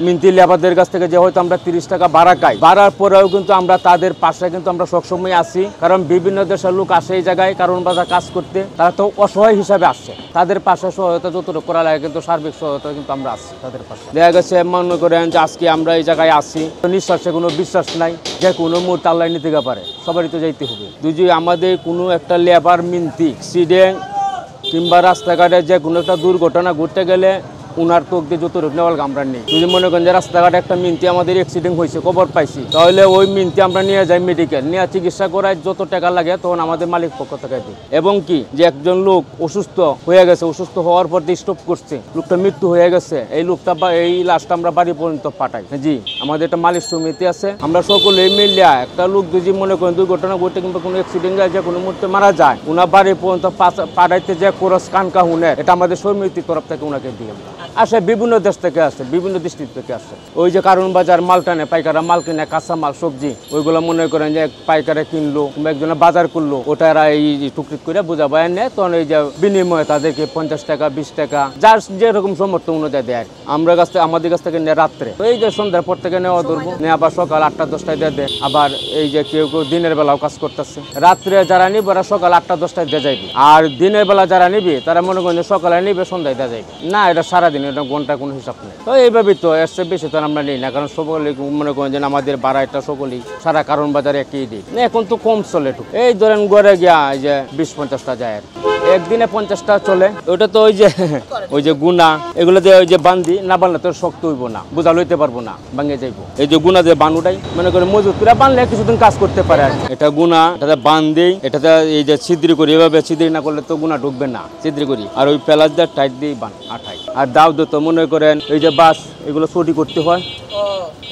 মিন্তি লেবারদের কাছ থেকে যে হয়তো আমরা 30 টাকা ভাড়া খাই, ভাড়ার পরেও কিন্তু আমরা তাদের পাশে কিন্তু আমরা সবসময় আসি, কারণ বিভিন্ন দেশের লোক আসে এই জায়গায় কারণ বাজার কাজ করতে, তারা তো অসহায় হিসাবে আসছে, তাদের পাশে সহায়তা যতটুকু করা লাগে কিন্তু সার্বিক সহায়তা কিন্তু আমরা আসি তাদের পাশে। দেখা গেছে মনে করেন যে আজকে আমরা এই জায়গায় আসি, নিঃশ্বাসে কোনো বিশ্বাস নাই, যে কোনো মুহূর্তে আল্লাহ নিতে পারে, সবারই তো যাইতে হবে। যদি আমাদের কোনো একটা লেবার মিন্তি অ্যাক্সিডেন্ট কিংবা রাস্তাঘাটে যে কোনো একটা দুর্ঘটনা ঘটতে গেলে উনার তোক দিয়ে যত রোগ নেওয়াল আমরা নেই। যদি মনে করেন যে রাস্তাঘাটে একটা মিন্তি আমাদের অ্যাক্সিডেন্ট হয়েছে, খবর পাইছি, তাহলে ওই মিন্তি আমরা নিয়ে যাই মেডিকেল, নিয়ে চিকিৎসা করায় যত টাকা লাগে তখন আমাদের মালিক পক্ষ থেকে দিই। এবং কি যে একজন লোক অসুস্থ হয়ে গেছে, অসুস্থ হওয়ার পর স্টপ করছে, লোকটা মৃত্যু হয়ে গেছে, এই লোকটা বা এই লাশটা আমরা বাড়ি পর্যন্ত পাঠাই। জি, আমাদের একটা মালিক সমিতি আছে, আমরা সকলে মিলিয়া একটা লোক যদি মনে করেন দুর্ঘটনা ঘটে কিংবা কোনো অ্যাক্সিডেন্ট যে কোনো মুহূর্তে মারা যায়, ওনার বাড়ি পর্যন্ত পাঠাইতে যে খরচ কানকা হুনের, এটা আমাদের সমিতির তরফ থেকে ওনাকে দিয়ে আসে। বিভিন্ন দেশ থেকে আসে, বিভিন্ন ডিস্ট্রিক্ট থেকে আসে। ওই যে কারণ বাজার মাল টানে, পাইকাররা মাল কিনে, কাঁচা মাল সবজি, ওইগুলো মনে করেন যে পাইকারে কিনলো কিংবা একজনে বাজার করলো, ওটারা এই টুকরিক করে বোঝা বয়ান নেয়, তখন এই যে বিনিময়ে তাদেরকে 50 টাকা 20 টাকা যার যেরকম সমর্থন অনুযায়ী দেয়। আমরা কাছ থেকে আমাদের কাছ থেকে নেয় রাত্রে, এই যে সন্ধ্যার পর থেকে নেওয়া ধরবো, নিয়ে আবার সকাল 8টা-10টায় দিয়ে দেয়। আবার এই যে কেউ কেউ দিনের বেলাও কাজ করতেছে, রাত্রে যারা নিবে ওরা সকাল 8টা-10টায় দিয়ে যাইবে, আর দিনের বেলা যারা নিবে তারা মনে করেন যে সকালে নিবে সন্ধ্যায় দিয়ে যাইবে না, এটা সারাদিন, এটা ঘন্টা কোনো হিসাব নেই। তো এইভাবেই তো এর চেয়ে বেশি তো আমরা নিই না, কারণ সকলে মনে করেন যে আমাদের বাড়াইটা সকলেই সারা কারণ বাজারে একই দিই না, এখন তো কম চলে একটু। এই ধরেন গড়ে গিয়া এই যে 20-50টা যায়, একদিনে 50টা চলে। ওটা তো ওই যে গুনা এগুলো দিয়ে ওই যে বান্ধি না, বানলে তো শক্ত হইব না, বোঝা লইতে পারবো না, ভাঙে যাইবো। এই যে গুনা দিয়ে বানুটাই মনে করেন মজুত করে বানলে কিছুদিন কাজ করতে পারে। আর এটা গুনা, এটাতে বান্ধি, এটাতে এই যে ছিদ্রি করি, এভাবে ছিদ্রি না করলে তো গুনা ঢুকবে না, ছিদ্রি করি। আর ওই পেলাস দিয়ে টাইট দিয়ে বান আঠাই। আর দাও তো মনে করেন এই যে বাস এগুলো ছুটি করতে হয়,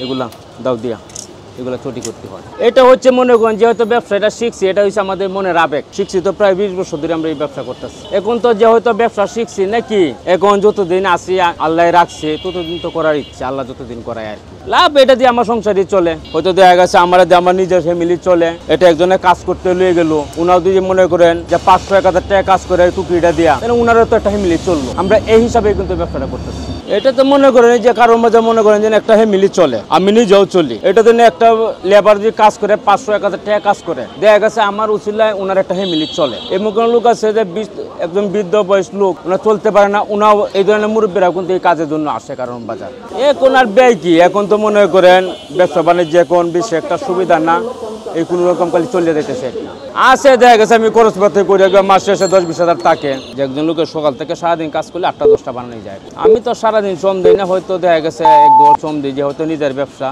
এগুলা দাও দিয়া এগুলো ছুটি করতে হয়। এটা হচ্ছে মনে করেন যেহেতু ব্যবসাটা শিখছি, এটা হচ্ছে আমাদের মনের আবেগ। শিখছি তো প্রায় 20 বছর ধরে আমরা এই ব্যবসা করতেছি। এখন তো যেহেতু ব্যবসা শিখছি নাকি, এখন যতদিন আসি আল্লাহ রাখছে ততদিন তো করার ইচ্ছে, আল্লাহ যতদিন করায় আর কি। লাভ এটা দিয়ে আমার সংসারই চলে। হয়তো দেখা গেছে আমার নিজের ফ্যামিলি চলে, এটা একজনে কাজ করতে লয়ে গেল, উনাও যদি মনে করেন যে 500-1000 টাকা কাজ করে টুকরিটা দিয়া, তাহলে উনারও তো একটা ফ্যামিলি চললো। আমরা এই হিসাবে কিন্তু ব্যবসাটা করতেছি। এটা তো মনে করেন যে কারোর মাঝে মনে করেন যে একটা ফ্যামিলি চলে, আমি নিজেও চলি। এটা তো একটা লেবার যে কাজ করে 500-1000 টাকা কাজ করে, দেখা গেছে আমার উচিলায় ওনার একটা ফ্যামিলি চলে। এমন কোনো লোক আছে যে একজন বৃদ্ধ বয়স লোক, ওনার চলতে পারে না, ওনাও এই ধরনের মুরব্বীরা কিন্তু এই কাজের জন্য আসে কারণ বাজার। এখন আর ব্যয় কি, এখন তো মনে করেন ব্যবসা বাণিজ্য এখন বেশি একটা সুবিধা না, এই কোনো রকম খালি চলে যেতেছে আছে। দেখা গেছে আমি খরচ পাতি করে মাস শেষে 10-20 হাজার থাকে, যে একজন লোকের সকাল থেকে সারাদিন কাজ করলে 8টা-10টা বানানো যায়। আমি তো সারাদিন শ্রম দিই না, হয়তো দেখা গেছে 1-2 শ্রম দিই, যে হয়তো নিজের ব্যবসা।